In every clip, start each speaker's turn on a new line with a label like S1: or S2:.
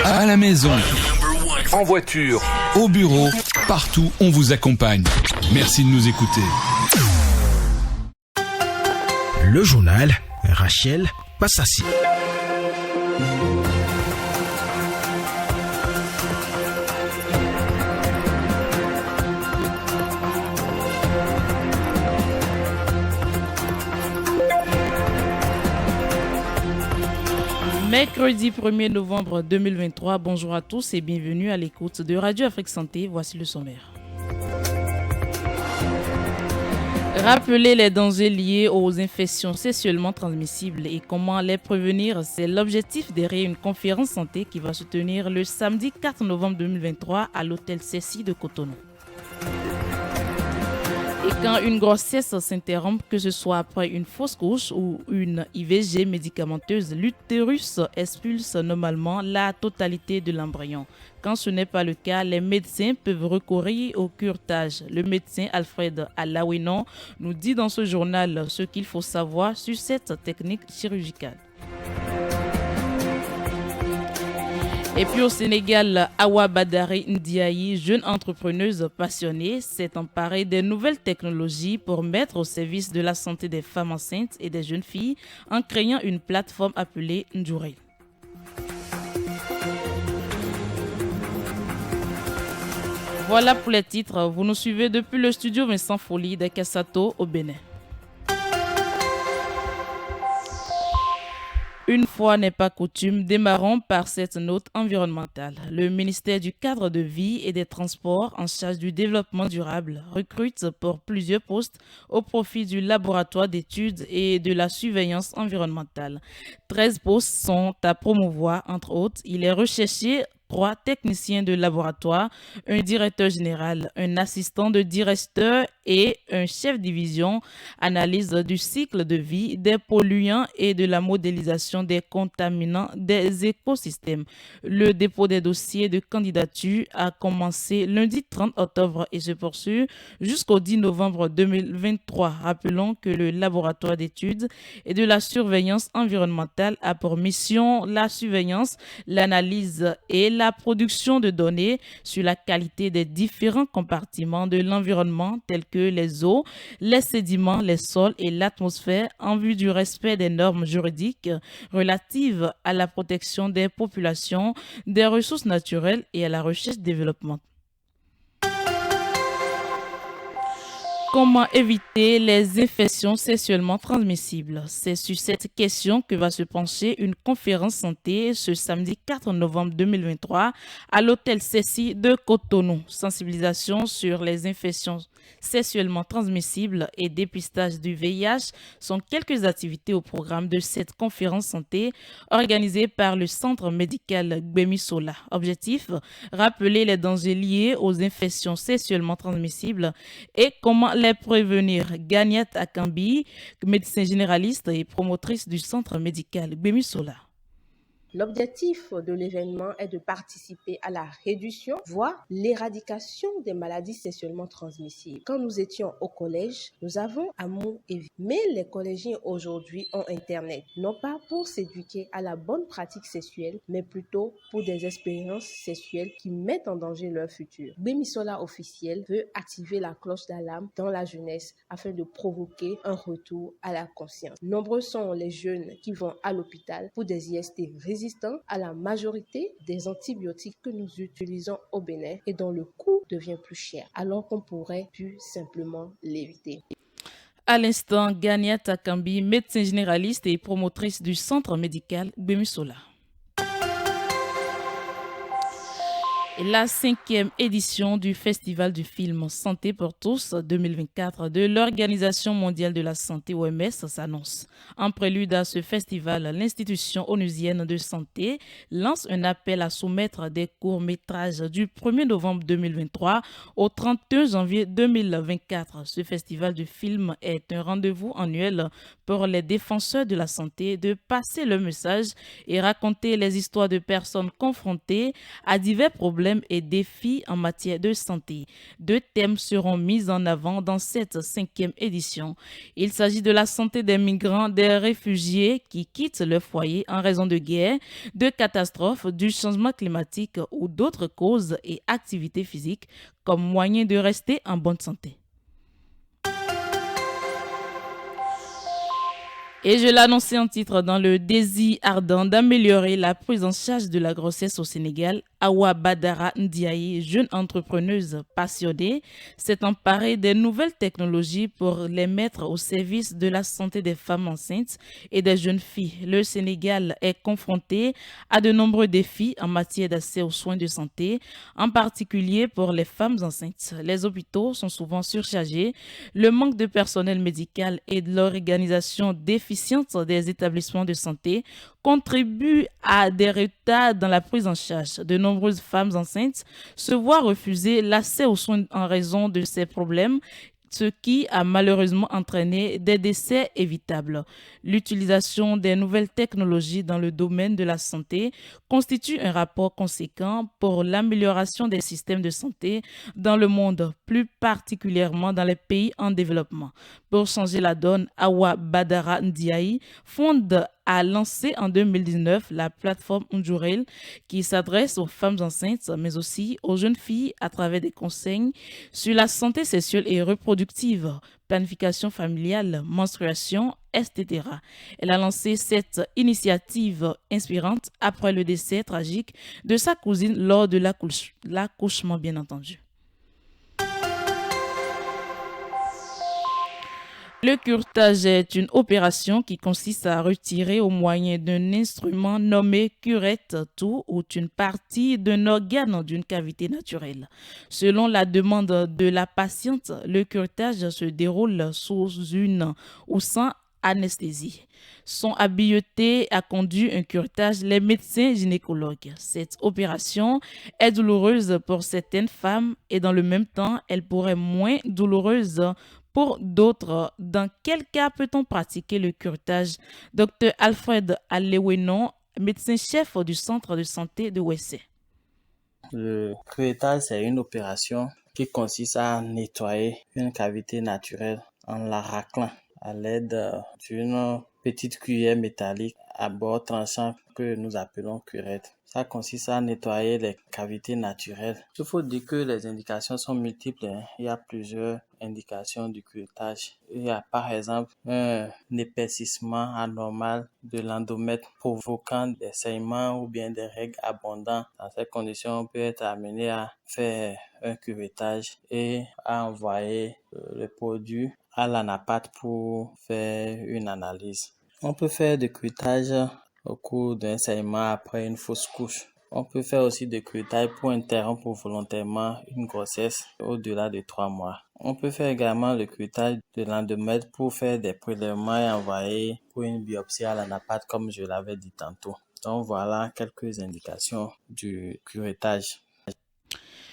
S1: À la maison,
S2: En voiture,
S1: au bureau, partout, on vous accompagne. Merci de nous écouter.
S3: Le journal Rachel Passassi.
S4: Mercredi 1er novembre 2023, bonjour à tous et bienvenue à l'écoute de Radio Afrique Santé. Voici le sommaire. Rappeler les dangers liés aux infections sexuellement transmissibles et comment les prévenir, c'est l'objectif derrière une conférence santé qui va se tenir le samedi 4 novembre 2023 à l'hôtel Cécile de Cotonou. Et quand une grossesse s'interrompt, que ce soit après une fausse couche ou une IVG médicamenteuse, l'utérus expulse normalement la totalité de l'embryon. Quand ce n'est pas le cas, les médecins peuvent recourir au curetage. Le médecin Alfred Alaouenon nous dit dans ce journal ce qu'il faut savoir sur cette technique chirurgicale. Et puis au Sénégal, Awa Badari Ndiaye, jeune entrepreneuse passionnée, s'est emparée des nouvelles technologies pour mettre au service de la santé des femmes enceintes et des jeunes filles en créant une plateforme appelée Ndjouré. Voilà pour les titres. Vous nous suivez depuis le studio Vincent Folie de Kassato au Bénin. Une fois n'est pas coutume, démarrons par cette note environnementale. Le ministère du Cadre de vie et des Transports en charge du développement durable recrute pour plusieurs postes au profit du laboratoire d'études et de la surveillance environnementale. 13 postes sont à promouvoir, entre autres. Il est recherché 3 techniciens de laboratoire, un directeur général, un assistant de directeur et un chef division, analyse du cycle de vie des polluants et de la modélisation des contaminants des écosystèmes. Le dépôt des dossiers de candidature a commencé lundi 30 octobre et se poursuit jusqu'au 10 novembre 2023. Rappelons que le laboratoire d'études et de la surveillance environnementale a pour mission la surveillance, l'analyse et la production de données sur la qualité des différents compartiments de l'environnement tels que les eaux, les sédiments, les sols et l'atmosphère en vue du respect des normes juridiques relatives à la protection des populations, des ressources naturelles et à la recherche-développement. Comment éviter les infections sexuellement transmissibles? C'est sur cette question que va se pencher une conférence santé ce samedi 4 novembre 2023 à l'hôtel Cécile de Cotonou. Sensibilisation sur les infections sexuellement transmissibles et dépistage du VIH sont quelques activités au programme de cette conférence santé organisée par le centre médical Gbemisola. Objectif, rappeler les dangers liés aux infections sexuellement transmissibles et comment les prévenir. Ganiat Akambi, médecin généraliste et promotrice du centre médical Gbemisola.
S5: L'objectif de l'événement est de participer à la réduction, voire l'éradication des maladies sexuellement transmissibles. Quand nous étions au collège, nous avons Amour et Vie. Mais les collégiens aujourd'hui ont Internet, non pas pour s'éduquer à la bonne pratique sexuelle, mais plutôt pour des expériences sexuelles qui mettent en danger leur futur. Gbemisola officiel veut activer la cloche d'alarme dans la jeunesse afin de provoquer un retour à la conscience. Nombreux sont les jeunes qui vont à l'hôpital pour des IST résistants à la majorité des antibiotiques que nous utilisons au Bénin et dont le coût devient plus cher, alors qu'on pourrait plus simplement l'éviter.
S4: À l'instant, Ganiat Akambi, médecin généraliste et promotrice du centre médical Gbemisola. La 5e édition du Festival du film Santé pour tous 2024 de l'Organisation mondiale de la santé OMS s'annonce. En prélude à ce festival, l'institution onusienne de santé lance un appel à soumettre des courts-métrages du 1er novembre 2023 au 31 janvier 2024. Ce festival du film est un rendez-vous annuel pour les défenseurs de la santé de passer le message et raconter les histoires de personnes confrontées à divers problèmes et défis en matière de santé. 2 thèmes seront mis en avant dans cette 5e édition. Il s'agit de la santé des migrants, des réfugiés qui quittent leur foyer en raison de guerre, de catastrophes, du changement climatique ou d'autres causes et activités physiques comme moyen de rester en bonne santé. Et je l'annonçais en titre, dans le désir ardent d'améliorer la prise en charge de la grossesse au Sénégal, Awa Badara Ndiaye, jeune entrepreneuse passionnée, s'est emparée des nouvelles technologies pour les mettre au service de la santé des femmes enceintes et des jeunes filles. Le Sénégal est confronté à de nombreux défis en matière d'accès aux soins de santé, en particulier pour les femmes enceintes. Les hôpitaux sont souvent surchargés, le manque de personnel médical et de l'organisation déficiente des établissements de santé contribue à des retards dans la prise en charge. De nombreuses femmes enceintes se voient refuser l'accès aux soins en raison de ces problèmes, ce qui a malheureusement entraîné des décès évitables. L'utilisation des nouvelles technologies dans le domaine de la santé constitue un rapport conséquent pour l'amélioration des systèmes de santé dans le monde, plus particulièrement dans les pays en développement. Pour changer la donne, Awa Badara Ndiaye a lancé en 2019 la plateforme Unjurel qui s'adresse aux femmes enceintes mais aussi aux jeunes filles à travers des conseils sur la santé sexuelle et reproductive, planification familiale, menstruation, etc. Elle a lancé cette initiative inspirante après le décès tragique de sa cousine lors de l'accouchement, bien entendu. Le curetage est une opération qui consiste à retirer au moyen d'un instrument nommé curette tout ou une partie d'un organe d'une cavité naturelle. Selon la demande de la patiente, le curetage se déroule sous une ou sans anesthésie. Sont habilités à conduire un curetage les médecins gynécologues. Cette opération est douloureuse pour certaines femmes et dans le même temps, elle pourrait moins douloureuse pour d'autres. Dans quel cas peut-on pratiquer le curetage? Dr Alfred Alewenon, médecin-chef du centre de santé de Ouessé.
S6: Le curettage, c'est une opération qui consiste à nettoyer une cavité naturelle en la raclant à l'aide d'une petite cuillère métallique à bord tranchant que nous appelons curette. Ça consiste à nettoyer les cavités naturelles. Il faut dire que les indications sont multiples. Il y a plusieurs indications du curettage. Il y a par exemple un épaississement anormal de l'endomètre provoquant des saignements ou bien des règles abondantes. Dans ces conditions, on peut être amené à faire un curettage et à envoyer le produit à l'anapathe pour faire une analyse. On peut faire du curettage au cours d'un saignement après une fausse couche. On peut faire aussi des curetage pour interrompre volontairement une grossesse au-delà de 3 mois. On peut faire également le curetage de l'endomètre pour faire des prélèvements et envoyer pour une biopsie à l'anapathe comme je l'avais dit tantôt. Donc voilà quelques indications du curetage.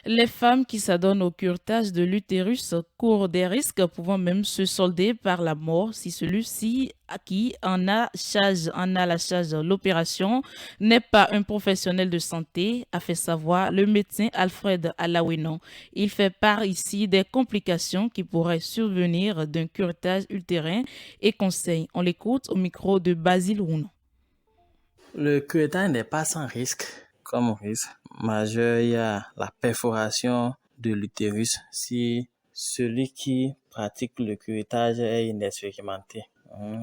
S4: Les femmes qui s'adonnent au curetage de l'utérus courent des risques pouvant même se solder par la mort si celui-ci qui en a la charge. L'opération n'est pas un professionnel de santé, a fait savoir le médecin Alfred Alawenon. Il fait part ici des complications qui pourraient survenir d'un curetage utérin et conseille. On l'écoute au micro de Basile Rounon.
S6: Le curetage n'est pas sans risque. Comme risque majeur, il y a la perforation de l'utérus si celui qui pratique le curettage est inexpérimenté.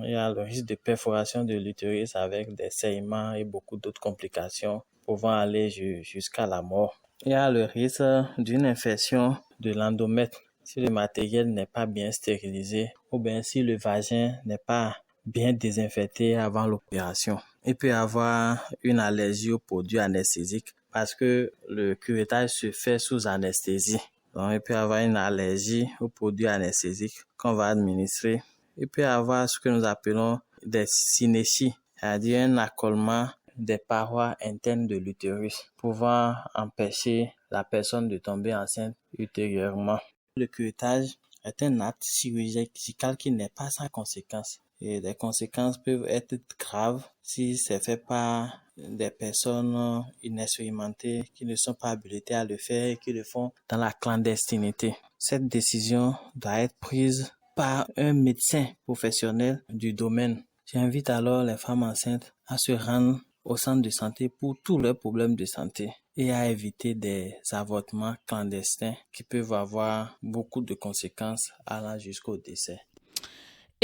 S6: Il y a le risque de perforation de l'utérus avec des saignements et beaucoup d'autres complications pouvant aller jusqu'à la mort. Il y a le risque d'une infection de l'endomètre si le matériel n'est pas bien stérilisé ou bien si le vagin n'est pas bien désinfecté avant l'opération. Il peut y avoir une allergie aux produits anesthésiques parce que le curettage se fait sous anesthésie. Donc, il peut y avoir une allergie aux produits anesthésiques qu'on va administrer. Il peut y avoir ce que nous appelons des synéchies, c'est-à-dire un accolement des parois internes de l'utérus, pouvant empêcher la personne de tomber enceinte ultérieurement. Le curettage est un acte chirurgical qui n'est pas sans conséquence. et les conséquences peuvent être graves si c'est fait par des personnes inexpérimentées qui ne sont pas habilitées à le faire et qui le font dans la clandestinité. Cette décision doit être prise par un médecin professionnel du domaine. J'invite alors les femmes enceintes à se rendre au centre de santé pour tous leurs problèmes de santé et à éviter des avortements clandestins qui peuvent avoir beaucoup de conséquences allant jusqu'au décès.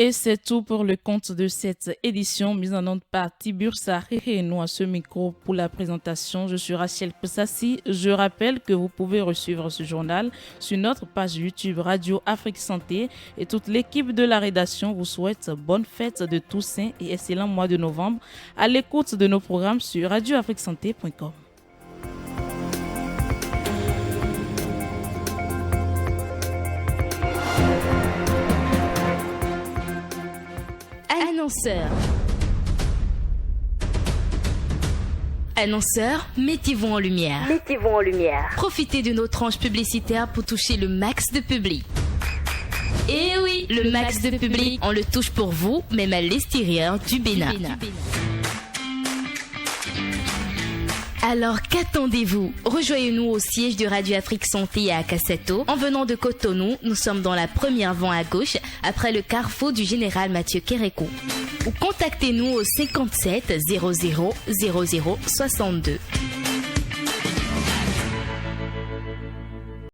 S4: Et c'est tout pour le compte de cette édition mise en onde par Tibursa Réhénou à ce micro pour la présentation. Je suis Rachel Pessassi. Je rappelle que vous pouvez recevoir ce journal sur notre page YouTube Radio Afrique Santé et toute l'équipe de la rédaction vous souhaite bonne fête de Toussaint et excellent mois de novembre à l'écoute de nos programmes sur radioafriquesanté.com.
S7: Annonceurs, mettez-vous en lumière. Profitez de nos tranches publicitaires pour toucher le max de public. Et oui, le max de public, on le touche pour vous, même à l'extérieur du Bénin. Alors qu'attendez-vous? Rejoignez-nous au siège de Radio Afrique Santé à Kassato. En venant de Cotonou, nous sommes dans la première vente à gauche, après le carrefour du général Mathieu Kérékou. Ou contactez-nous au 57 00 00 62.